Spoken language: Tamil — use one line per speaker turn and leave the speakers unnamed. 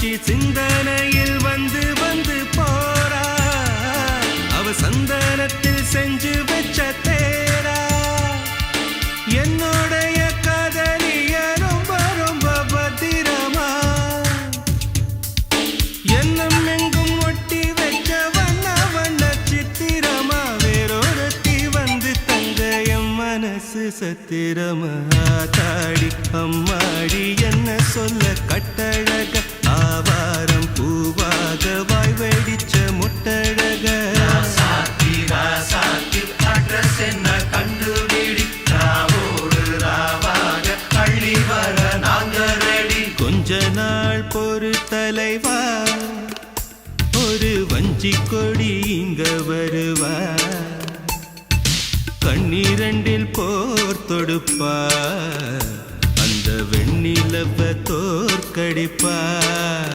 சிந்தனையில் வந்து வந்து போறா அவ சந்தனத்தில் செஞ்சு வச்ச தேரா என்னுடைய காதலிய ரொம்ப ரொம்ப பத்திரமா எண்ணம் எங்கும் ஒட்டி வச்ச வண்ண வண்ண சித்திரமா வேறொருத்தி வந்து தங்க என் மனசு சத்திரமா தாடி அம்மாடி என்ன சொல்ல கட்டழக ஆவாரம் பூவாக வாய் வெடிச்ச முட்டழக
அட்ரஸ் என்ன கண்டுபிடி ராவோடு ராவாக அள்ளி வர நாங்க ரெடி
கொஞ்ச நாள் பொறு தலைவா ஒரு வஞ்சி கொடி இங்க வருவா கண்ணீரண்டில் போர் தொடுப்பா அந்த வெண்ணிலவ தோற்கடிப்பா